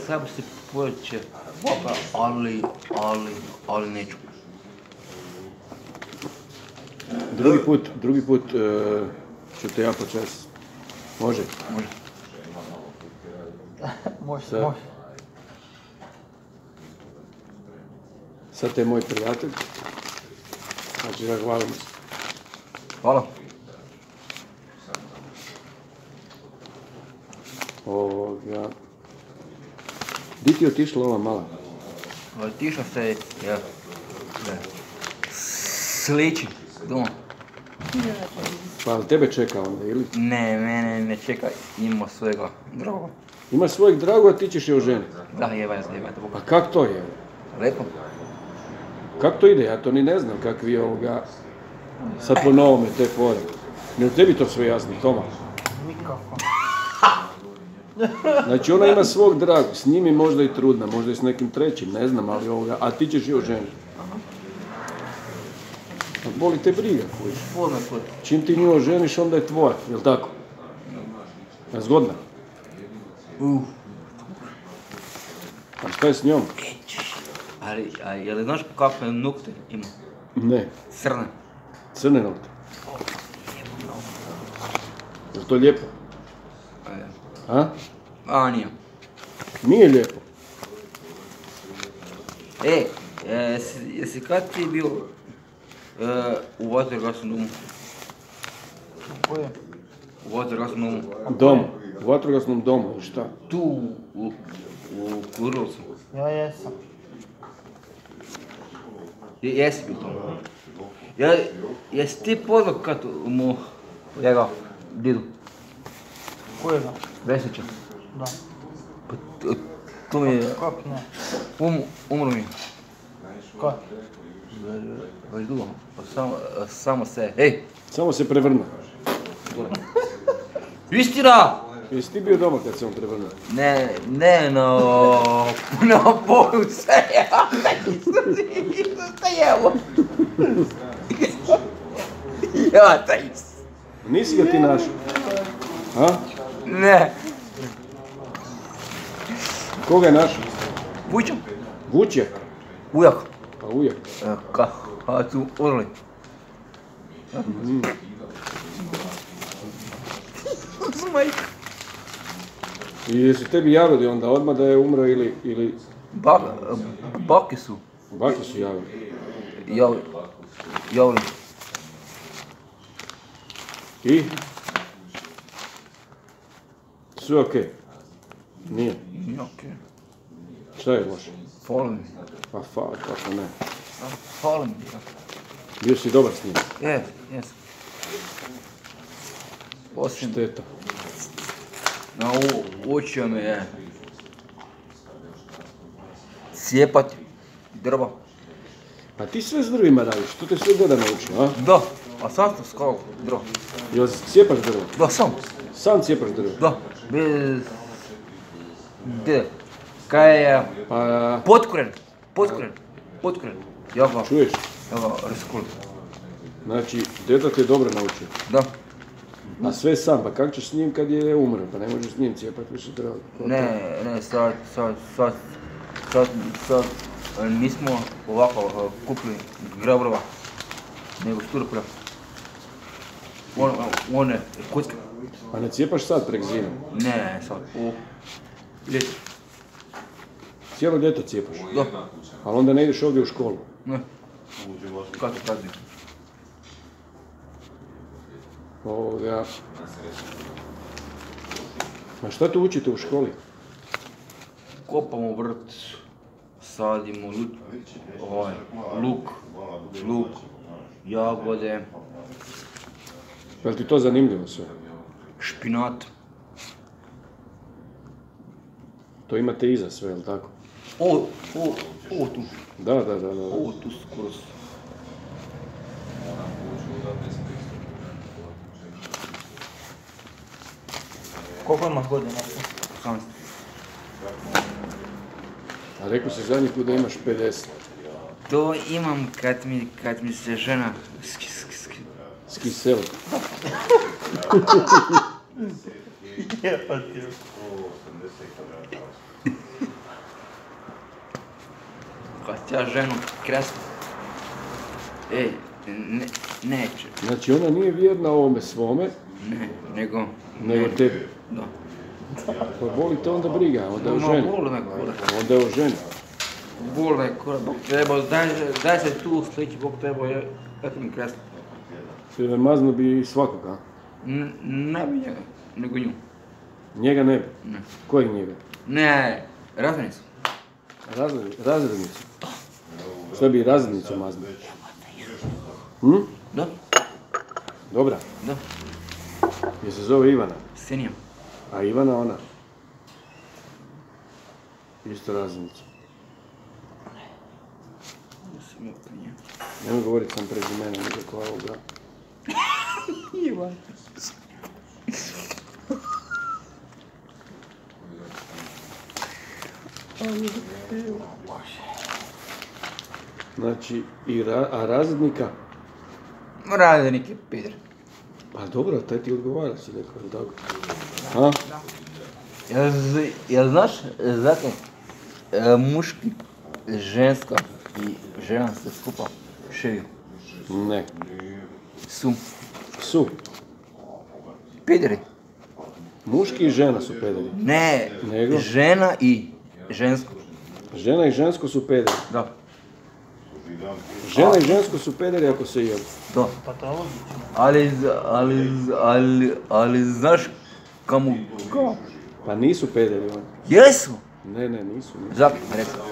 Sad se poće, ali neću. Drugi put ću te ja počas. Može? Može. Može. Sad te je moj prijatelj. Znači da hvalim se. Hvala. Di ti je otišla ova mala? Otišla se, sliči doma. Pa tebe čeka onda, ili? Ne, mene ne čeka, ima svega dragog. Ima svojeg drago, a ti ćeš je oženiti. Da, jeba. A kak to je? Lepo. Kak to ide? Ja to ni ne znam kak vi ovoga... Sad po novome te fore. Ne u tebi to sve jasno, Toma. Nikako. Znači ona ima svog dragog, s njim je možda i trudna, možda i s nekim trećim, ne znam, ali ovoga, a ti ćeš je oženiti. A boli te briga, kužiš. Pozna kod. Čim ti nju oženiš, onda je tvoja, jel tako? Je zgodna? A šta je s njom? Ali, jel znaš kakve nokte ima? Ne. Crne. Crne nokte. Je li to lijepo? A? A, nije. Nije lijepo. Jesi kad ti bio u vatrogasnom domu? Koje? U vatrogasnom domu. Domu. U vatrogasnom domu, šta? Tu, u Kurovcu. Ja jesam. Jesi bio tamo. Jesi ti pozvao kad mu, njega, didu? Kojega? Vesića. Da. Pa to mi je, Kak ne? umro mi je. Kak? Već dugo. Samo se, hej! Samo se prevrnu. Istina! Jesi ti bio doma kad se on prevrnuo? Ne, na boju se, evo. Ja, taj. Nisi ga ti našao? A? Ne. Koga je našao? Vučem? Vučjak? Ujak. Pa ujak. Kad su odli. Majka. I jesi tebi javili onda odmah da je umro ili... Baki su. Baki su javili. Javili. I? Sve okej? Nije? Nije okej. Šta je loše? Fali mi. Pa kako ne. Fali mi. Bio si dobar s njim? Jes. Osim Šteta. na učio me je cijepati drva. A ti sve s drvima radiš, to te sve deda naučio, a? Da, a sam sam skao drva. Jel cijepaš drvo? Da, sam. Sam cijepaš drvo? Da, bez... Kaj je... Pa... Potkoren. Ja ga Čuješ? raskulim. Znači, deda te dobro naučio. Da. A sve sam, pa kako ćeš s njim kad je umro? Pa ne možeš s njim cijepati više drvo. Ne, sad nismo ovako kupili grabrova, nego šturpra. On je kocka. A ne cijepaš sad prek zime? Ne, sad, ljeti. Cijelo ljeto cijepaš? Da. Ali onda ne ideš ovdje u školu? Ne. Kako prazni? Ovoga... A šta tu učite u školi? Kopamo vrt, sadimo luk, jagode, Je li ti to zanimljivo sve? špinat. To imate iza sve, je li tako? Ovo tu. Da. Ovo tu skoro. Koliko imaš godina? 18. A rekao si zadnji put da imaš 50. To imam kad mi se žena Skiseli. ja ženu kresla. Neće. Znači ona nije vjerna ovome svome, Ne, nego tebi. Da. Pa boli te onda briga, onda je o ženi. Bole me kura. Onda je o ženi. Bole me kura, Bog trebao, daj se tu sliči, Bog trebao, ja ti mi kresla. Mazno bi svakoga. Ne bi njega, nego nju. Njega ne bi? Ne. Kojeg njega? Ne, razrednicu. Razrednicu? Šta bi razrednicu mazno? Da, Dobra. da, Je se zove Ivana? Sinija. A Ivana ona? Isto razrednica. Nisam ja pri njemu. Nemoj govoriti sam prezimena nikakva ovoga. Ivan. Znači, a razrednika? Razrednik je Peter. Pa dobro, taj ti odgovara si rekao, jel tako? A? Jel znaš, znate, muški, ženska i žena se skupa šeju. Ne. Su. Su. Pederi. Muški i žena su pederi. Ne, Nego? žena i žensko. Žena i žensko su pederi. Da. Žena i žensko su pederi ako se jedu. Da. Pa to je logično. Ali znaš kamu? Pa nisu pederi oni. Jesu. Ne, nisu. Zakon, rekao.